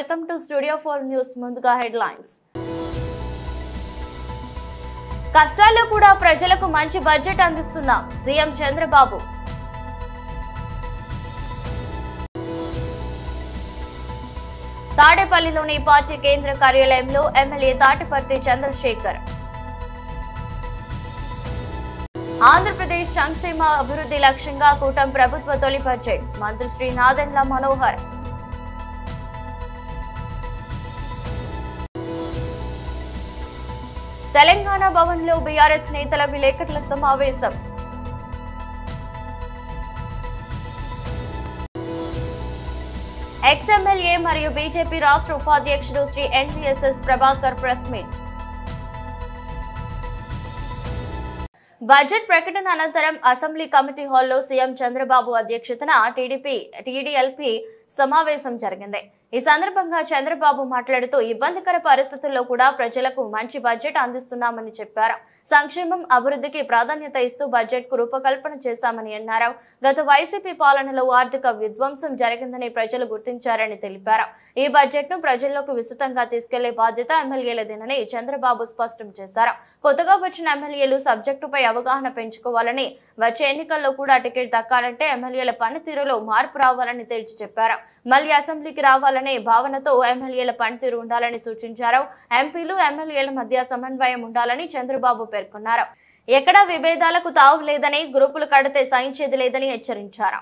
Welcome to studio 4 news. ముందుగా headlines. కష్టాల్లో కూడా ప్రజలకు మంచి బడ్జెట్ అందిస్తున్న సీఎం చంద్రబాబు. తాడేపల్లిలోని పార్టీ కేంద్ర కార్యాలయంలో ఎమ్మెల్యే తాటిపర్తి చంద్రశేఖర్. ఆంధ్రప్రదేశ్ సంక్షేమ అభివృద్ధి లక్ష్యంగా కూటమి ప్రభుత్వ తొలి బడ్జెట్. మంత్రి శ్రీ నాదెండ్ల మనోహర్. తెలంగాణ భవన్లో బీఆర్ఎస్ నేతల విలేకరుల సమావేశం. ఎక్స్ఎమ్మెల్యే మరియు బీజేపీ రాష్ట్ర ఉపాధ్యక్షుడు Shri NVSS Prabhakar press meet. Budget ప్రకటన అనంతరం అసెంబ్లీ కమిటీ హాల్లో సీఎం చంద్రబాబు అధ్యక్షతన టీడీఎల్పీ సమావేశం జరిగింది. ఈ సందర్భంగా చంద్రబాబు మాట్లాడుతూ ఇబ్బందికర పరిస్థితుల్లో కూడా ప్రజలకు మంచి బడ్జెట్ అందిస్తున్నామని చెప్పారు. సంక్షేమం అభివృద్ధికి ప్రాధాన్యత ఇస్తూ బడ్జెట్ కు రూపకల్పన చేశామని అన్నారు. గత వైసీపీ పాలనలో ఆర్థిక విధ్వంసం జరిగిందని ప్రజలు గుర్తించారని తెలిపారు. ఈ బడ్జెట్ ను ప్రజల్లోకి విస్తృతంగా తీసుకెళ్లే బాధ్యత ఎమ్మెల్యేలదేనని చంద్రబాబు స్పష్టం చేశారు. కొత్తగా వచ్చిన ఎమ్మెల్యేలు సబ్జెక్టుపై అవగాహన పెంచుకోవాలని, వచ్చే ఎన్నికల్లో కూడా టికెట్ దక్కాలంటే ఎమ్మెల్యేల పనితీరులో మార్పు రావాలని తేల్చి చెప్పారు. మళ్లీ అసెంబ్లీకి రావాలనే భావనతో ఎమ్మెల్యేల పనితీరు ఉండాలని సూచించారు. ఎంపీలు ఎమ్మెల్యేల మధ్య సమన్వయం ఉండాలని చంద్రబాబు పేర్కొన్నారు. ఎక్కడా విభేదాలకు తావు లేదని, గ్రూపులు కడితే సహించేది లేదని హెచ్చరించారు.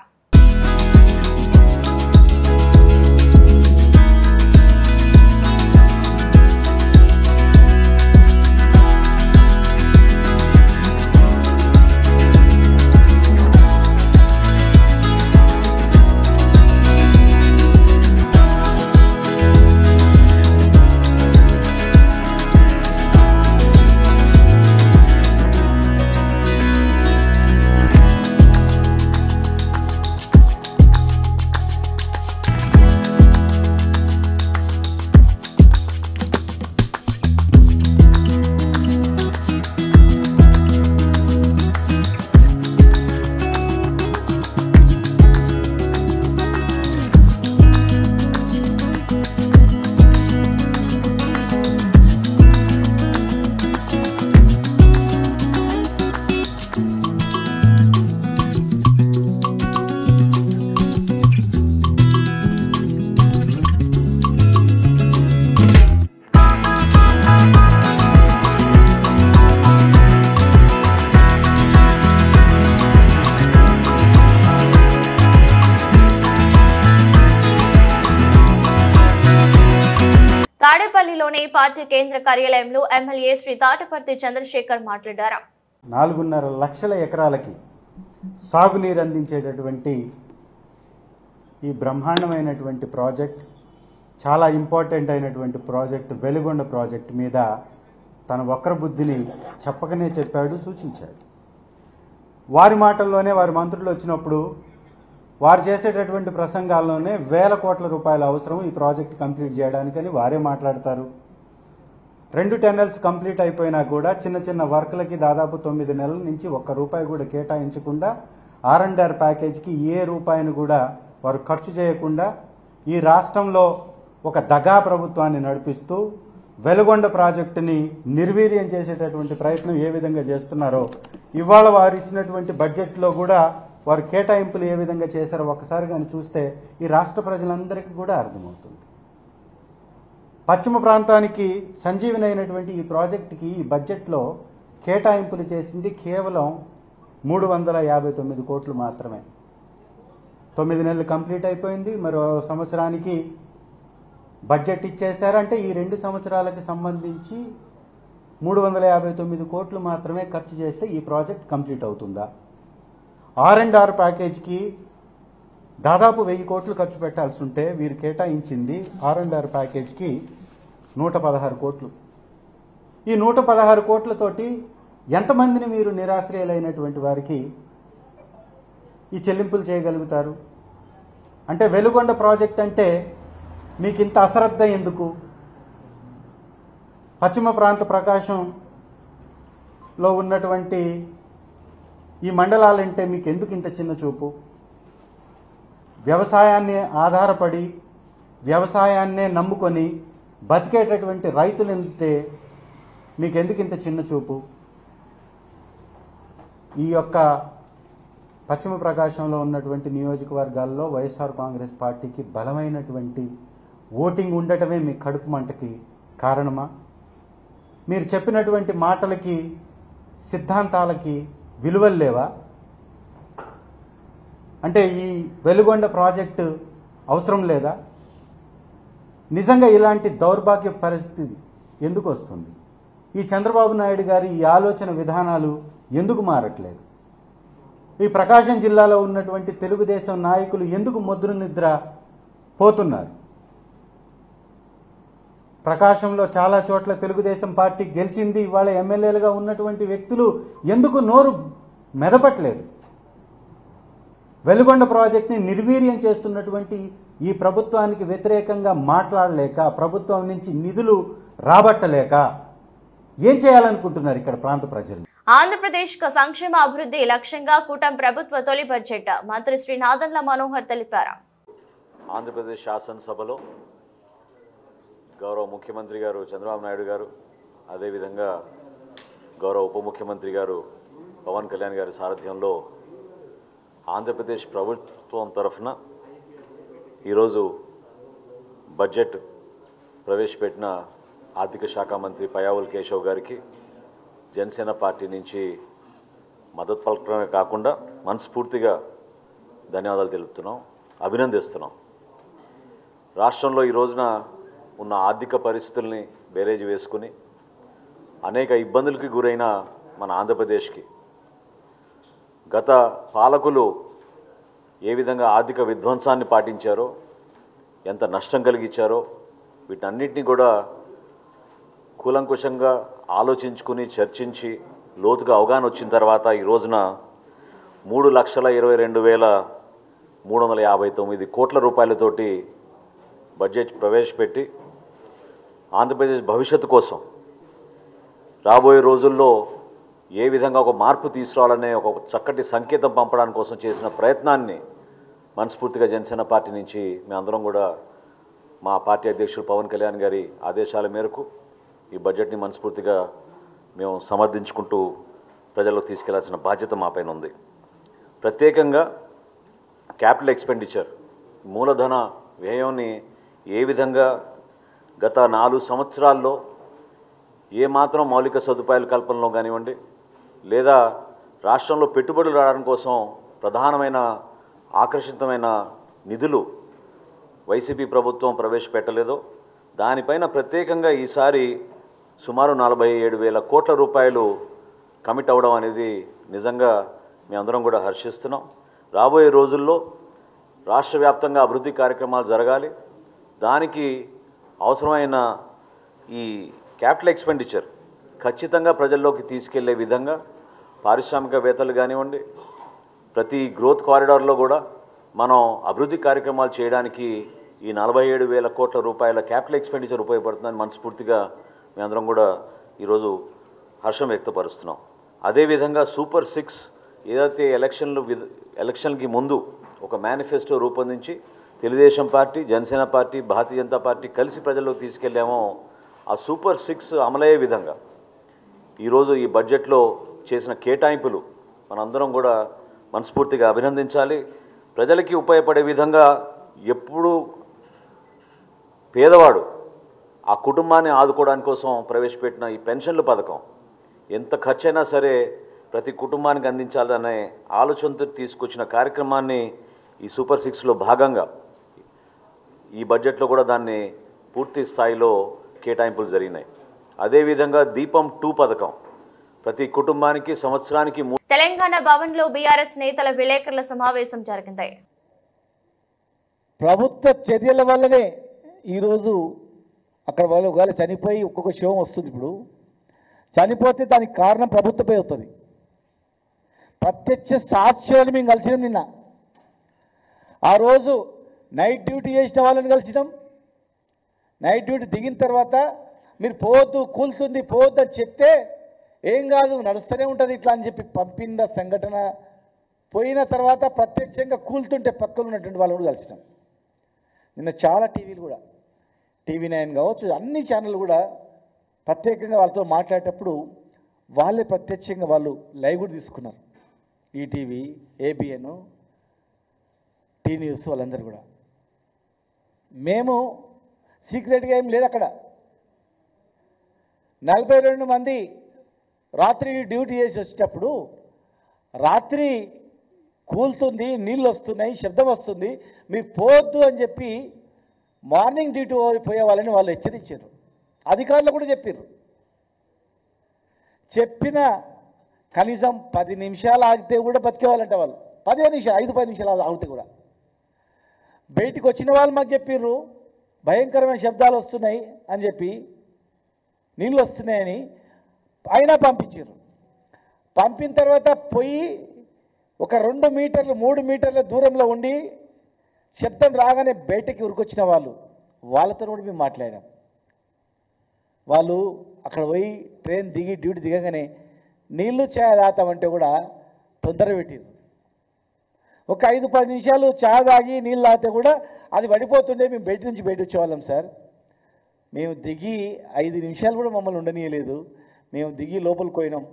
తాడేపల్లిలోని పార్టీ కేంద్ర కార్యాలయంలో ఎమ్మెల్యే శ్రీ తాటిపర్తి చంద్రశేఖర్ మాట్లాడారు. 4.5 లక్షల ఎకరాలకి సాగునీరు అందించేటటువంటి ఈ బ్రహ్మాండమైనటువంటి ప్రాజెక్ట్, చాలా ఇంపార్టెంట్ అయినటువంటి ప్రాజెక్ట్ వెలుగొండ ప్రాజెక్ట్ మీద తన వక్ర బుద్ధిని చెప్పకనే చెప్పాడు, సూచించాడు. వారి మాటల్లోనే వారి మంత్రులు వచ్చినప్పుడు వారు చేసేటటువంటి ప్రసంగాల్లోనే వేల కోట్ల రూపాయల అవసరం ఈ ప్రాజెక్ట్ కంప్లీట్ చేయడానికని వారే మాట్లాడతారు. 2 టెన్నెల్స్ కంప్లీట్ అయిపోయినా కూడా చిన్న చిన్న వర్క్లకి దాదాపు 9 నెలల నుంచి ₹1 కూడా కేటాయించకుండా R&R ప్యాకేజ్కి ఏ రూపాయిని కూడా వారు ఖర్చు చేయకుండా ఈ రాష్ట్రంలో ఒక దగా ప్రభుత్వాన్ని నడిపిస్తూ వెలుగొండ ప్రాజెక్టుని నిర్వీర్యం చేసేటటువంటి ప్రయత్నం ఏ విధంగా చేస్తున్నారో ఇవాళ వారు ఇచ్చినటువంటి బడ్జెట్లో కూడా వారు కేటాయింపులు ఏ విధంగా చేశారో ఒకసారి కానీ చూస్తే ఈ రాష్ట్ర ప్రజలందరికీ కూడా అర్థమవుతుంది. పశ్చిమ ప్రాంతానికి సంజీవని అయినటువంటి ఈ ప్రాజెక్టుకి ఈ బడ్జెట్లో కేటాయింపులు చేసింది కేవలం 359 కోట్లు మాత్రమే. 9 నెలలు కంప్లీట్ అయిపోయింది. మరో సంవత్సరానికి బడ్జెట్ ఇచ్చేశారంటే ఈ 2 సంవత్సరాలకు సంబంధించి 359 కోట్లు మాత్రమే ఖర్చు చేస్తే ఈ ప్రాజెక్ట్ కంప్లీట్ అవుతుందా? R&R ప్యాకేజ్కి దాదాపు 1000 కోట్లు ఖర్చు పెట్టాల్సి ఉంటే వీరు కేటాయించింది R&R ప్యాకేజ్కి 116 కోట్లు. ఈ 116 కోట్లతోటి ఎంతమందిని మీరు నిరాశ్రయులైనటువంటి వారికి ఈ చెల్లింపులు చేయగలుగుతారు? అంటే వెలుగొండ ప్రాజెక్ట్ అంటే మీకు ఇంత అశ్రద్ధ ఎందుకు? పశ్చిమ ప్రాంత ప్రకాశంలో ఉన్నటువంటి ఈ మండలాలంటే మీకు ఎందుకు ఇంత చిన్న చూపు? వ్యవసాయాన్ని ఆధారపడి వ్యవసాయాన్నే నమ్ముకొని బతికేటటువంటి రైతులు ఉంటే మీకెందుకు ఇంత చిన్న చూపు? ఈ యొక్క పశ్చిమ ప్రకాశంలో ఉన్నటువంటి నియోజకవర్గాల్లో వైఎస్ఆర్ కాంగ్రెస్ పార్టీకి బలమైనటువంటి ఓటింగ్ ఉండటమే మీ కడుపు మంటకి కారణమా? మీరు చెప్పినటువంటి మాటలకి సిద్ధాంతాలకి విలువలు లేవా? అంటే ఈ వెలుగొండ ప్రాజెక్టు అవసరం లేదా? నిజంగా ఇలాంటి దౌర్భాగ్య పరిస్థితి ఎందుకు వస్తుంది? ఈ చంద్రబాబు నాయుడు గారి ఈ ఆలోచన విధానాలు ఎందుకు మారట్లేదు? ఈ ప్రకాశం జిల్లాలో ఉన్నటువంటి తెలుగుదేశం నాయకులు ఎందుకు మొద్దు నిద్ర పోతున్నారు? ప్రకాశంలో చాలా చోట్ల తెలుగుదేశం పార్టీ గెలిచింది. ఇవాళ ఎమ్మెల్యేలుగా ఉన్నటువంటి వ్యక్తులు ఎందుకు నోరు మెదపట్లేదు? వెలుగొండ ప్రాజెక్ట్ని నిర్వీర్యం చేస్తున్నటువంటి ఈ ప్రభుత్వానికి వ్యతిరేకంగా మాట్లాడలేక, ప్రభుత్వం నుంచి నిధులు రాబట్టలేక ఏం చేయాలనుకుంటున్నారు ఇక్కడ ప్రాంత ప్రజలు? ఆంధ్రప్రదేశ్ సంక్షేమ అభివృద్ధి లక్ష్యంగా కూటమి ప్రభుత్వ తొలి బడ్జెట్ మంత్రి శ్రీ నాదెండ్ల మనోహర్ తెలిపారు. ఆంధ్రప్రదేశ్ శాసనసభలో గౌరవ ముఖ్యమంత్రి గారు చంద్రబాబు నాయుడు గారు, అదేవిధంగా గౌరవ ఉప ముఖ్యమంత్రి గారు పవన్ కళ్యాణ్ గారి సారథ్యంలో ఆంధ్రప్రదేశ్ ప్రభుత్వం తరఫున ఈరోజు బడ్జెట్ ప్రవేశపెట్టిన ఆర్థిక శాఖ మంత్రి పయ్యావుల కేశవ్ గారికి జనసేన పార్టీ నుంచి మద్దతు పలకడమే కాకుండా మనస్ఫూర్తిగా ధన్యవాదాలు తెలుపుతున్నాం, అభినందిస్తున్నాం. రాష్ట్రంలో ఈ రోజున ఉన్న ఆర్థిక పరిస్థితుల్ని బేరేజ్ వేసుకుని అనేక ఇబ్బందులకి గురైన మన ఆంధ్రప్రదేశ్కి గత పాలకులు ఏ విధంగా ఆర్థిక విధ్వంసాన్ని పాటించారో, ఎంత నష్టం కలిగించారో వీటన్నిటిని కూడా కూలంకుషంగా ఆలోచించుకుని చర్చించి లోతుగా అవగాహన వచ్చిన తర్వాత ఈ రోజున 3,22,359 కోట్ల రూపాయలతోటి బడ్జెట్ ప్రవేశపెట్టి ఆంధ్రప్రదేశ్ భవిష్యత్తు కోసం రాబోయే రోజుల్లో ఏ విధంగా ఒక మార్పు తీసుకురావాలనే ఒక చక్కటి సంకేతం పంపడానికి కోసం చేసిన ప్రయత్నాన్ని మనస్ఫూర్తిగా జనసేన పార్టీ నుంచి మేమందరం కూడా మా పార్టీ అధ్యక్షులు పవన్ కళ్యాణ్ గారి ఆదేశాల మేరకు ఈ బడ్జెట్ని మనస్ఫూర్తిగా మేము సమర్థించుకుంటూ ప్రజలకు తీసుకెళ్లాల్సిన బాధ్యత మాపైన ఉంది. ప్రత్యేకంగా క్యాపిటల్ ఎక్స్పెండిచర్ మూలధన వ్యయాన్ని ఏ విధంగా గత 4 సంవత్సరాల్లో ఏమాత్రం మౌలిక సదుపాయాల కల్పనలో కానివ్వండి, లేదా రాష్ట్రంలో పెట్టుబడులు రావడం కోసం ప్రధానమైన ఆకర్షితమైన నిధులు వైసీపీ ప్రభుత్వం ప్రవేశపెట్టలేదో దానిపైన ప్రత్యేకంగా ఈసారి సుమారు 47,000 కోట్ల రూపాయలు కమిట్ అవ్వడం అనేది నిజంగా మేమందరం కూడా హర్షిస్తున్నాం. రాబోయే రోజుల్లో రాష్ట్ర వ్యాప్తంగా అభివృద్ధి కార్యక్రమాలు జరగాలి. దానికి అవసరమైన ఈ క్యాపిటల్ ఎక్స్పెండిచర్ ఖచ్చితంగా ప్రజల్లోకి తీసుకెళ్లే విధంగా పారిశ్రామికవేత్తలు కానివ్వండి, ప్రతి గ్రోత్ కారిడార్లో కూడా మనం అభివృద్ధి కార్యక్రమాలు చేయడానికి ఈ 47,000 కోట్ల రూపాయల క్యాపిటల్ ఎక్స్పెండిచర్ ఉపయోగపడుతుందని మనస్ఫూర్తిగా మేమందరం కూడా ఈరోజు హర్షం వ్యక్తపరుస్తున్నాం. అదేవిధంగా సూపర్ 6 ఏదైతే ఎలక్షన్కి ముందు ఒక మేనిఫెస్టో రూపొందించి Telugu Desam party, Janasena party, Bharatiya Janata party కలిసి ప్రజల్లోకి తీసుకెళ్ళామో ఆ సూపర్ 6 అమలయ్యే విధంగా ఈరోజు ఈ బడ్జెట్లో చేసిన కేటాయింపులు మనందరం కూడా మనస్ఫూర్తిగా అభినందించాలి. ప్రజలకి ఉపయోగపడే విధంగా ఎప్పుడు పేదవాడు ఆ కుటుంబాన్ని ఆదుకోవడానికి కోసం ప్రవేశపెట్టిన ఈ పెన్షన్ల పథకం ఎంత ఖర్చైనా సరే ప్రతి కుటుంబానికి అందించాలనే ఆలోచనతో తీసుకొచ్చిన కార్యక్రమాన్ని ఈ సూపర్ 6లో భాగంగా ఈ బడ్జెట్లో కూడా దాన్ని పూర్తి స్థాయిలో కేటాయింపులు జరిగినాయి. అదేవిధంగా దీపం 2 పథకం ప్రతి కుటుంబానికి సంవత్సరానికి తెలంగాణ భవన్లో బీఆర్ఎస్ నేతల విలేకరుల సమావేశం జరిగింది. ప్రభుత్వ చర్యల వల్లనే ఈరోజు అక్కడ వాళ్ళు ఒకవేళ చనిపోయి ఒక్కొక్క శవం వస్తుంది. ఇప్పుడు చనిపోతే దానికి కారణం ప్రభుత్వపై అవుతుంది. ప్రత్యక్ష సాక్ష్యాలను మేము కలిసినాం. నిన్న ఆ రోజు నైట్ డ్యూటీ చేసిన వాళ్ళని కలిసినాం. నైట్ డ్యూటీ దిగిన తర్వాత మీరు పోవద్దు, కూలుతుంది, పోవద్దు అని చెప్తే ఏం కాదు నడుస్తూనే ఉంటుంది ఇట్లా అని చెప్పి పంపిన సంఘటన. పోయిన తర్వాత ప్రత్యక్షంగా కూలుతుంటే పక్కన ఉన్నటువంటి వాళ్ళు కూడా కలిసినాం. నిన్న చాలా టీవీలు కూడా TV9 కావచ్చు అన్ని ఛానళ్ళు కూడా ప్రత్యేకంగా వాళ్ళతో మాట్లాడేటప్పుడు వాళ్ళే ప్రత్యక్షంగా వాళ్ళు లైవ్ కూడా తీసుకున్నారు. ఈటీవీ, ABN, టీ న్యూస్ వాళ్ళందరూ కూడా. మేము సీక్రెట్గా ఏం లేదు అక్కడ. 42 మంది రాత్రి డ్యూటీ చేసి వచ్చేటప్పుడు రాత్రి కూలుతుంది, నీళ్ళు వస్తున్నాయి, శబ్దం వస్తుంది, మీరు పోవద్దు అని చెప్పి మార్నింగ్ డ్యూటీ పోయే వాళ్ళని వాళ్ళు హెచ్చరించారు. అధికారులు కూడా చెప్పారు. చెప్పిన కనీసం 10 నిమిషాలు ఆగితే కూడా బతికేవాళ్ళంట వాళ్ళు. 15 నిమిషాలు 5-10 నిమిషాలు ఆగితే కూడా. బయటికి వచ్చిన వాళ్ళు మాకు చెప్పారు భయంకరమైన శబ్దాలు వస్తున్నాయి అని చెప్పి, నీళ్ళు వస్తున్నాయని. అయినా పంపించారు. పంపిన తర్వాత పోయి ఒక 2 మీటర్లు 3 మీటర్ల దూరంలో ఉండి శబ్దం రాగానే బయటకి ఉరికొచ్చిన వాళ్ళతో కూడా మేము మాట్లాడాం. వాళ్ళు అక్కడ పోయి ట్రైన్ దిగి డ్యూటీ దిగగానే నీళ్ళు ఛాయ్ తాగుతామంటే కూడా తొందర పెట్టింది. ఒక 5-10 నిమిషాలు ఛాయ్ తాగి నీళ్ళు తాగితే కూడా అది పడిపోతుండే. మేము బయట నుంచి బయట వచ్చేవాళ్ళం సార్. మేము దిగి 5 నిమిషాలు కూడా మమ్మల్ని ఉండనీయలేదు. మేము దిగి లోపలికి పోయినాం.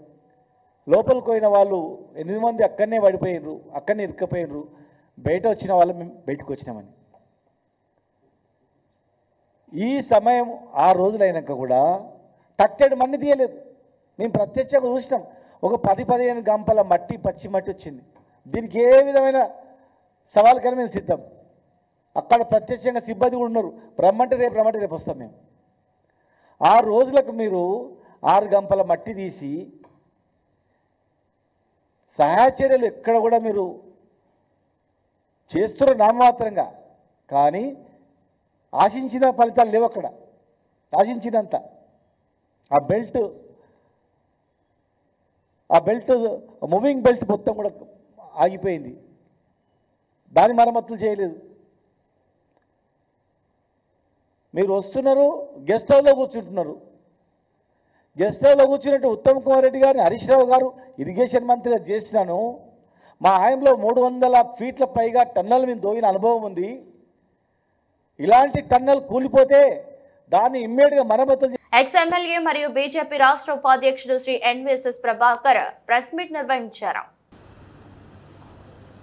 లోపలికి పోయిన వాళ్ళు 8 మంది అక్కడనే పడిపోయినరు, అక్కడనే ఇరుక్కపోయినరు. బయట వచ్చిన వాళ్ళు మేము బయటకు వచ్చినామని. ఈ సమయం 6 రోజులైనాక కూడా తట్టెడు మన్ని తీయలేదు. మేము ప్రత్యక్షంగా చూసినాం. ఒక 10-15 గంపల మట్టి, పచ్చి మట్టి వచ్చింది. దీనికి ఏ విధమైన సవాల్కైనా మేము సిద్ధం. అక్కడ ప్రత్యక్షంగా సిబ్బంది కూడా ఉన్నారు. రమ్మంటే రేపు వస్తాం మేము. 6 రోజులకు మీరు 6 గంపల మట్టి తీసి సహాయ చర్యలు ఎక్కడ కూడా మీరు చేస్తున్నారు నామమాత్రంగా, కానీ ఆశించిన ఫలితాలు లేవు అక్కడ. ఆశించినంత ఆ బెల్ట్ మూవింగ్ బెల్ట్ మొత్తం కూడా ఆగిపోయింది. దాని మరమ్మతులు చేయలేదు. మీరు వస్తున్నారు, గెస్ట్ హౌస్లో కూర్చుంటున్నారు. గెస్ట్ హౌస్లో కూర్చున్నట్టు ఉత్తమ్ కుమార్ రెడ్డి గారిని హరీష్ రావు గారు ఇరిగేషన్ మంత్రిగా చేసినాను. మా ఆయనలో 300 ఫీట్ల పైగా టన్నల్ మీద దోగిన అనుభవం ఉంది. ఇలాంటి టన్నల్ కూలిపోతే దాన్ని ఇమ్మీడియట్గా మరమ్మతులు. ఎక్స్-ఎమ్మెల్యే మరియు బీజేపీ రాష్ట్ర ఉపాధ్యక్షుడు Shri NVSS Prabhakar press meet నిర్వహించారు.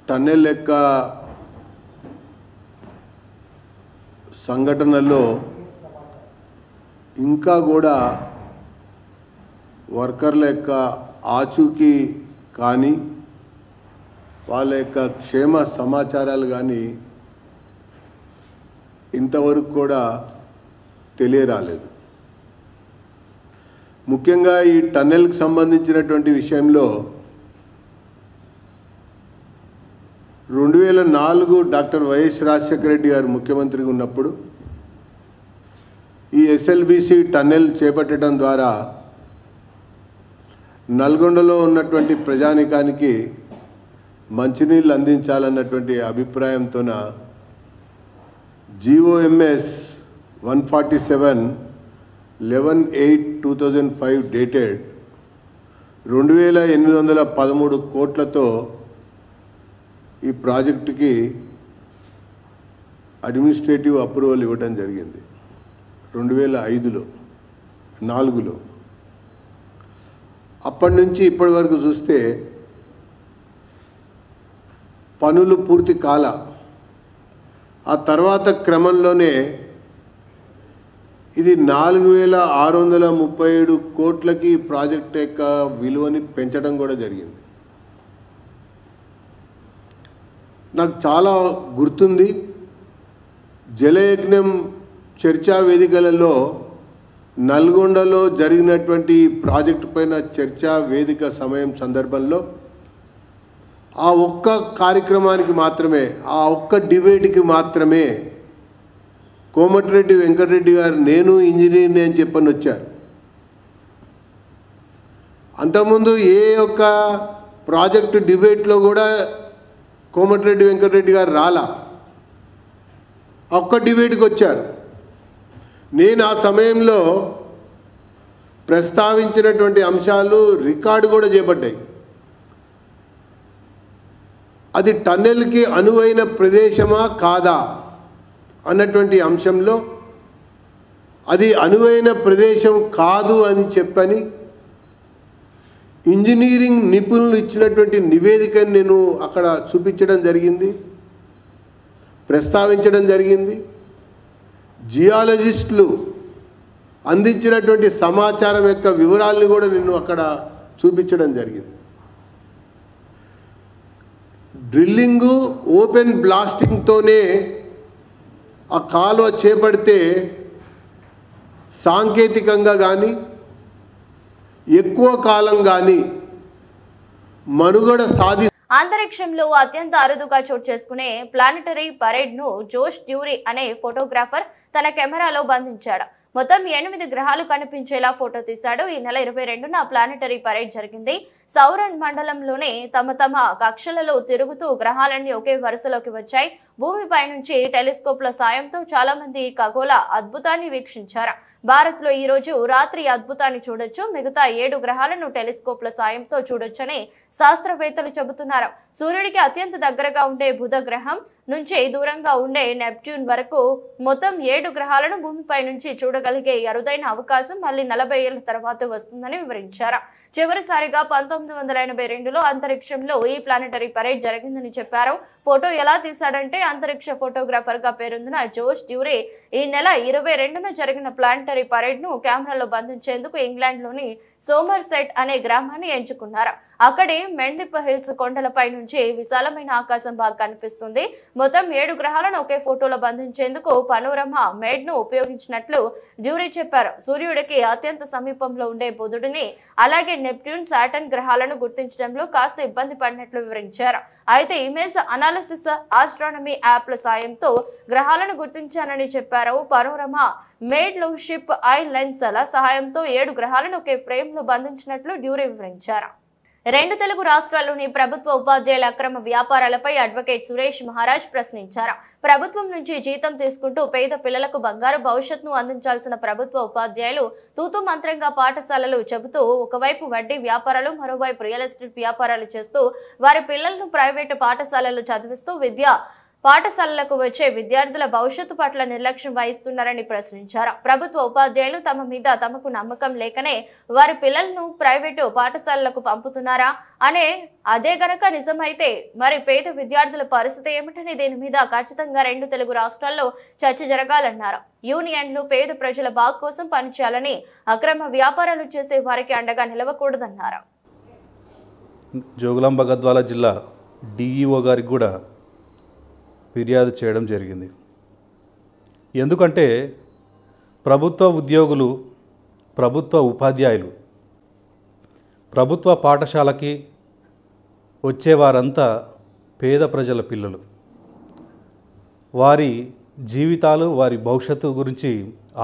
టన్నెల్ లెక్క సంఘటనల్లో ఇంకా కూడా వర్కర్ల యొక్క ఆచూకీ కానీ వాళ్ళ యొక్క క్షేమ సమాచారాలు కానీ ఇంతవరకు కూడా తెలియరాలేదు. ముఖ్యంగా ఈ టన్నెల్కి సంబంధించినటువంటి విషయంలో 2004 డాక్టర్ వైఎస్ రాజశేఖర రెడ్డి గారు ముఖ్యమంత్రిగా ఉన్నప్పుడు ఈ SLBC టన్నెల్ చేపట్టడం ద్వారా నల్గొండలో ఉన్నటువంటి ప్రజానికానికి మంచినీళ్ళు అందించాలన్నటువంటి అభిప్రాయంతోన GOMS 147 11/8/2005 డేటెడ్ 2813 కోట్లతో ఈ ప్రాజెక్టుకి అడ్మినిస్ట్రేటివ్ అప్రూవల్ ఇవ్వడం జరిగింది 2005-4లో. అప్పటి నుంచి ఇప్పటి వరకు చూస్తే పనులు పూర్తి కాల. ఆ తర్వాత క్రమంలోనే ఇది 4637 కోట్లకి ప్రాజెక్ట్ యొక్క విలువని పెంచడం కూడా జరిగింది. నాకు చాలా గుర్తుంది, జలయజ్ఞం చర్చా వేదికలలో నల్గొండలో జరిగినటువంటి ప్రాజెక్టు పైన చర్చా వేదిక సమయం సందర్భంలో ఆ ఒక్క కార్యక్రమానికి మాత్రమే, ఆ ఒక్క డిబేట్కి మాత్రమే కోమటిరెడ్డి వెంకటరెడ్డి గారు నేను ఇంజనీర్ని అని చెప్పని వచ్చారు. అంతకుముందు ఏ ఒక్క ప్రాజెక్టు డిబేట్లో కూడా కోమటిరెడ్డి వెంకటరెడ్డి గారు రాలా, ఒక్క డిబేట్కి వచ్చారు. నేను ఆ సమయంలో ప్రస్తావించినటువంటి అంశాలు రికార్డు కూడా చేపట్టాయి. అది టన్నెల్కి అనువైన ప్రదేశమా కాదా అన్నటువంటి అంశంలో అది అనువైన ప్రదేశం కాదు అని చెప్పని ఇంజనీరింగ్ నిపుణులు ఇచ్చినటువంటి నివేదికను నేను అక్కడ చూపించడం జరిగింది, ప్రస్తావించడం జరిగింది. జియాలజిస్టులు అందించినటువంటి సమాచారం యొక్క వివరాలను కూడా నేను అక్కడ చూపించడం జరిగింది. డ్రిల్లింగు ఓపెన్ బ్లాస్టింగ్తోనే ఆ కాలువ చేపడితే సాంకేతికంగా కానీ ఎక్కువ కాలం కానీ మనుగడ సాధి అంతరిక్షంలో అత్యంత అరుదుగా చోటు చేసుకునే ప్లానెటరీ పరేడ్ ను జోష్ డ్యూరీ అనే ఫోటోగ్రాఫర్ తన కెమెరాలో బంధించాడు. మొత్తం 8 గ్రహాలు కనిపించేలా ఫోటో తీశాడు. ఈ నెల 22న ప్లానెటరీ పరేడ్ జరిగింది. సౌరన్ మండలంలోనే తమ కక్షలలో తిరుగుతూ గ్రహాలన్నీ ఒకే వరుసలోకి వచ్చాయి. భూమిపై నుంచి టెలిస్కోప్ల సాయంతో చాలా మంది ఖగోళ అద్భుతాన్ని వీక్షించారు. భారత్ లో ఈ రోజు రాత్రి అద్భుతాన్ని చూడొచ్చు. మిగతా 7 గ్రహాలను టెలిస్కోప్ల సాయంతో చూడొచ్చని శాస్త్రవేత్తలు చెబుతున్నారు. సూర్యుడికి అత్యంత దగ్గరగా ఉండే బుధ గ్రహం నుంచి దూరంగా ఉండే నెప్ట్యూన్ వరకు మొత్తం 7 గ్రహాలను భూమిపై నుంచి చూడగలిగే అరుదైన అవకాశం మళ్ళీ 40 ఏళ్ల తర్వాత వస్తుందని వివరించారు. చివరిసారిగా 1982లో అంతరిక్షంలో ఈ ప్లానెటరీ పరేడ్ జరిగిందని చెప్పారు. ఫోటో ఎలా తీశాడంటే అంతరిక్ష ఫోటోగ్రాఫర్ గా పేరొందిన జోష్ డ్యూరీ ఈ నెల 22న జరిగిన ప్లానెటరీ పరేడ్ ను కెమెరాలో బంధించేందుకు ఇంగ్లాండ్ లోని సోమర్సెట్ అనే గ్రామాన్ని ఎంచుకున్నారు. అక్కడే మెండిప్ హిల్స్ కొండలపై నుంచి విశాలమైన ఆకాశం బాగా కనిపిస్తుంది. మొత్తం 7 గ్రహాలను ఒకే ఫోటోలో బంధించేందుకు పనోరమా మేడ్ ను ఉపయోగించినట్లు డ్యూరీ చెప్పారు. సూర్యుడికి అత్యంత సమీపంలో ఉండే బుధుడిని అలాగే నెప్ట్యూన్, సాటర్న్ గ్రహాలను గుర్తించడంలో కాస్త ఇబ్బంది పడినట్లు వివరించారు. అయితే ఇమేజ్ అనాలిసిస్ ఆస్ట్రానమీ యాప్ల సాయంతో గ్రహాలను గుర్తించానని చెప్పారు. పనోరమా మేడ్ లో షిప్ ఐ లెన్స్ల సహాయంతో 7 గ్రహాలను ఒకే ఫ్రేమ్ లో బంధించినట్లు డ్యూరీ వివరించారు. 2 తెలుగు రాష్ట్రాల్లోని ప్రభుత్వ ఉపాధ్యాయుల అక్రమ వ్యాపారాలపై అడ్వకేట్ సురేష్ మహారాజ్ ప్రశ్నించారు. ప్రభుత్వం నుంచి జీతం తీసుకుంటూ పేద పిల్లలకు బంగారు భవిష్యత్తును అందించాల్సిన ప్రభుత్వ ఉపాధ్యాయులు తూతూ మంత్రంగా పాఠశాలలు చెబుతూ ఒకవైపు వడ్డీ వ్యాపారాలు, మరోవైపు రియల్ ఎస్టేట్ వ్యాపారాలు చేస్తూ వారి పిల్లలను ప్రైవేటు పాఠశాలలు చదివిస్తూ పాఠశాలలకు వచ్చే విద్యార్థుల భవిష్యత్తు పట్ల నిర్లక్ష్యం వహిస్తున్నారని ప్రశ్నించారు. ప్రభుత్వ ఉపాధ్యాయులు తమ మీద తమకు నమ్మకం లేకనే వారి పిల్లలను ప్రైవేటు పాఠశాలలకు పంపుతున్నారా అదే గనక నిజమైతే మరి పేద విద్యార్థుల పరిస్థితి ఏమిటని దీని మీద ఖచ్చితంగా 2 తెలుగు రాష్ట్రాల్లో చర్చ జరగాలన్నారు. యూనియన్లు పేద ప్రజల బాగు కోసం పనిచేయాలని, అక్రమ వ్యాపారాలు చేసే వారికి అండగా నిలవకూడదన్నారు. జోగులాంబ గద్వాల జిల్లా డిఈఓ గారికి కూడా ఫిర్యాదు చేయడం జరిగింది. ఎందుకంటే ప్రభుత్వ ఉద్యోగులు, ప్రభుత్వ ఉపాధ్యాయులు ప్రభుత్వ పాఠశాలకి వచ్చేవారంతా పేద ప్రజల పిల్లలు. వారి జీవితాలు, వారి భవిష్యత్తు గురించి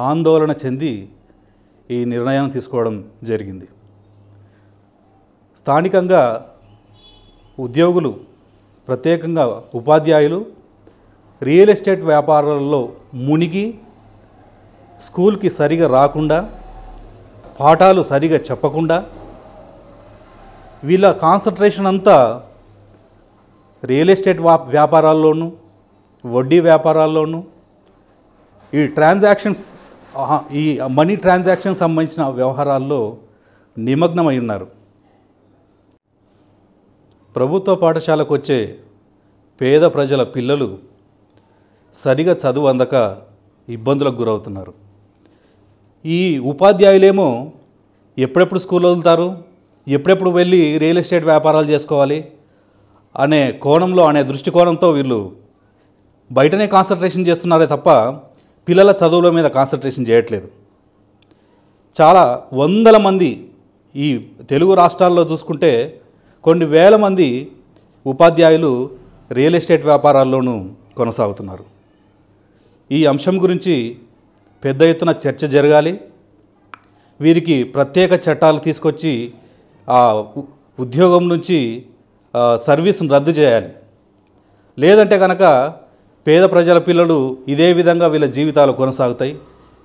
ఆందోళన చెంది ఈ నిర్ణయం తీసుకోవడం జరిగింది. స్థానికంగా ఉద్యోగులు, ప్రత్యేకంగా ఉపాధ్యాయులు రియల్ ఎస్టేట్ వ్యాపారాల్లో మునిగి స్కూల్కి సరిగా రాకుండా, పాఠాలు సరిగా చెప్పకుండా, వీళ్ళ కాన్సన్ట్రేషన్ అంతా రియల్ ఎస్టేట్ వ్యాపారాల్లోనూ, వడ్డీ వ్యాపారాల్లోనూ, ఈ మనీ ట్రాన్సాక్షన్స్ సంబంధించిన వ్యవహారాల్లో నిమగ్నమై ఉన్నారు. ప్రభుత్వ పాఠశాలకు వచ్చే పేద ప్రజల పిల్లలు సరిగా చదువు అందక ఇబ్బందులకు గురవుతున్నారు. ఈ ఉపాధ్యాయులేమో ఎప్పుడెప్పుడు స్కూల్ వదులుతారు, ఎప్పుడెప్పుడు వెళ్ళి రియల్ ఎస్టేట్ వ్యాపారాలు చేసుకోవాలి అనే దృష్టికోణంతో వీళ్ళు బయటనే కాన్సన్ట్రేషన్ చేస్తున్నారే తప్ప పిల్లల చదువుల మీద కాన్సన్ట్రేషన్ చేయట్లేదు. చాలా వందల మంది ఈ తెలుగు రాష్ట్రాల్లో చూసుకుంటే కొన్ని వేల మంది ఉపాధ్యాయులు రియల్ ఎస్టేట్ వ్యాపారాల్లోనూ కొనసాగుతున్నారు. ఈ అంశం గురించి పెద్ద ఎత్తున చర్చ జరగాలి. వీరికి ప్రత్యేక చట్టాలు తీసుకొచ్చి ఆ ఉద్యోగం నుంచి సర్వీస్ను రద్దు చేయాలి. లేదంటే కనుక పేద ప్రజల పిల్లలు ఇదే విధంగా వీళ్ళ జీవితాలు కొనసాగుతాయి.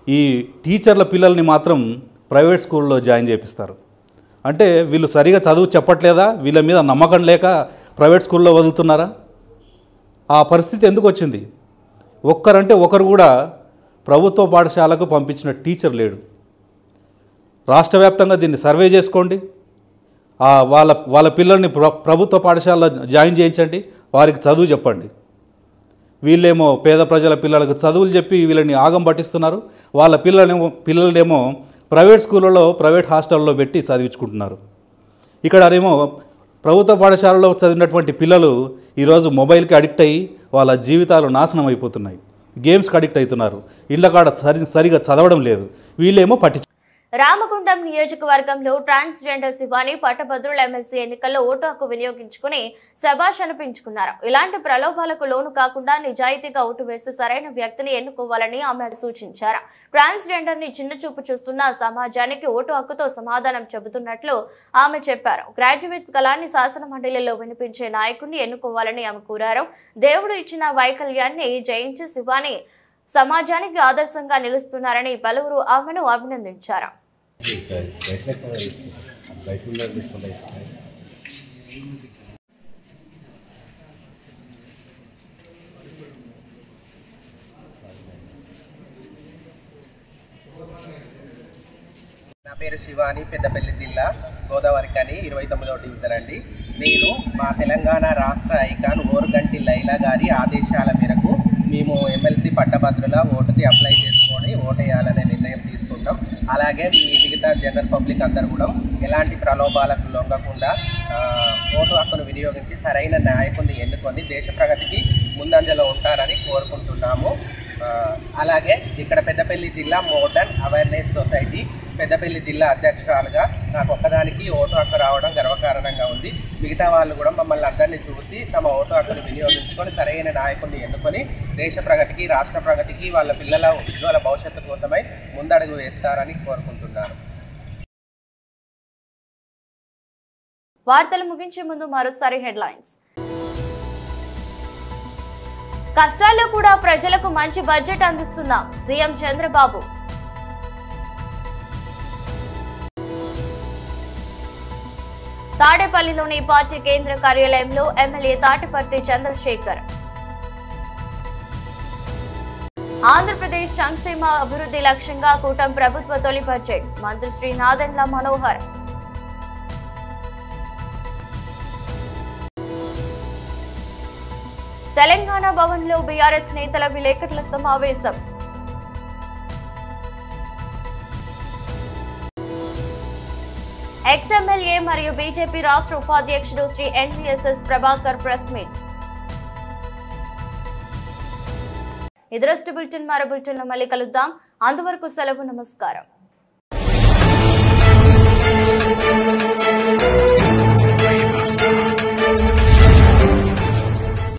ఈ టీచర్ల పిల్లల్ని మాత్రం ప్రైవేట్ స్కూల్లో జాయిన్ చేపిస్తారు. అంటే వీళ్ళు సరిగా చదువు చెప్పట్లేదా, వీళ్ళ మీద నమ్మకం లేక ప్రైవేట్ స్కూల్లో వదులుతున్నారా? ఆ పరిస్థితి ఎందుకు వచ్చింది? ఒక్కరంటే ఒకరు కూడా ప్రభుత్వ పాఠశాలకు పంపించిన టీచర్ లేడు. రాష్ట్ర వ్యాప్తంగా దీన్ని సర్వే చేసుకోండి. వాళ్ళ పిల్లల్ని ప్రభుత్వ పాఠశాలలో జాయిన్ చేయించండి, వారికి చదువు చెప్పండి. వీళ్ళేమో పేద ప్రజల పిల్లలకు చదువులు చెప్పి వీళ్ళని ఆగం పట్టిస్తున్నారు. వాళ్ళ పిల్లలనేమో ప్రైవేట్ స్కూళ్ళలో ప్రైవేట్ హాస్టల్లో పెట్టి చదివించుకుంటున్నారు. ఇక్కడనేమో ప్రభుత్వ పాఠశాలలో చదివినటువంటి పిల్లలు ఈరోజు మొబైల్కి అడిక్ట్ అయ్యి వాళ్ళ జీవితాలు నాశనం అయిపోతున్నాయి. గేమ్స్కి అడిక్ట్ అవుతున్నారు. ఇళ్ళ కాడ సరిగా చదవడం లేదు. వీళ్ళేమో రామగుండం నియోజకవర్గంలో ట్రాన్స్జెండర్ శివాని పట్టభద్రుల ఎమ్మెల్సీ ఎన్నికల్లో ఓటు హక్కు వినియోగించుకుని శభాష్ అనిపించుకున్నారు. ఇలాంటి ప్రలోభాలకు లోను కాకుండా నిజాయితీగా ఓటు వేసి సరైన వ్యక్తిని ఎన్నుకోవాలని ఆమె సూచించారు. ట్రాన్స్జెండర్ ని చిన్న చూపు చూస్తున్న సమాజానికి ఓటు హక్కుతో సమాధానం చెబుతున్నట్లు ఆమె చెప్పారు. గ్రాడ్యుయేట్స్ గలాన్ని శాసన మండలిలో వినిపించే నాయకుడిని ఎన్నుకోవాలని ఆమె కోరారు. దేవుడు ఇచ్చిన వైకల్యాన్ని జయించి శివాని సమాజానికి ఆదర్శంగా నిలుస్తున్నారని పలువురు ఆమెను అభినందించారు. నా పేరు శివాని, పెద్దపల్లి జిల్లా గోదావరికని 29వ డివిజన్ అండి. నేను మా తెలంగాణ రాష్ట్ర ఐకాన్ ఓరుగంటి లైలా గారి ఆదేశాల మేరకు మేము ఎమ్మెల్సీ పట్టభద్రుల ఓటుకి అప్లై చేసుకొని ఓటేయాలనే నిర్ణయం తీసుకుంటాం. అలాగే మిగతా జనరల్ పబ్లిక్ అందరూ కూడా ఎలాంటి ప్రలోభాలకు లొంగకుండా ఓటు హక్కును వినియోగించి సరైన నాయకుడిని ఎన్నుకొని దేశ ప్రగతికి ముందంజలో ఉంటారని కోరుకుంటున్నాము. అలాగే ఇక్కడ పెద్దపల్లి జిల్లా మోడర్న్ అవేర్నెస్ సొసైటీ పెద్దపల్లి జిల్లా అధ్యక్షురాలుగా నాకు ఒక్కదానికి ఓటు హక్కు రావడం గర్వకారణంగా ఉంది. మిగతా వాళ్ళు కూడా మమ్మల్ని అందరినీ చూసి తమ ఓటు హక్కును వినియోగించుకొని సరైన నాయకుడిని ఎన్నుకొని దేశ ప్రగతికి, రాష్ట్ర ప్రగతికి, వాళ్ళ పిల్లల ఉజ్వల భవిష్యత్తు కోసమై ముందడుగు వేస్తారని కోరుకుంటున్నాను. వార్తలు ముగించే ముందు మరోసారి హెడ్లైన్స్. కష్టాల్లో కూడా ప్రజలకు మంచి బడ్జెట్ అందిస్తున్న సీఎం చంద్రబాబు. తాడేపల్లిలోని పార్టీ కేంద్ర కార్యాలయంలో ఎమ్మెల్యే తాటిపర్తి చంద్రశేఖర్. ఆంధ్రప్రదేశ్ సంక్షేమ అభివృద్ధి లక్ష్యంగా కూటమి ప్రభుత్వ తొలి బడ్జెట్ మంత్రి శ్రీ నాదెండ్ల మనోహర్. తెలంగాణ భవన్లో బీఆర్ఎస్ నేతల విలేకరుల సమావేశం. ఎక్స్ఎమ్మెల్యే మరియు బీజేపీ రాష్ట్ర ఉపాధ్యక్షుడు Shri NVSS Prabhakar press meet. ఇదరస్ట్ బులెటిన్ మరో బులెటిన్ లో మళ్ళీ కలుద్దాం. అంతవరకు సెలవు. నమస్కారం.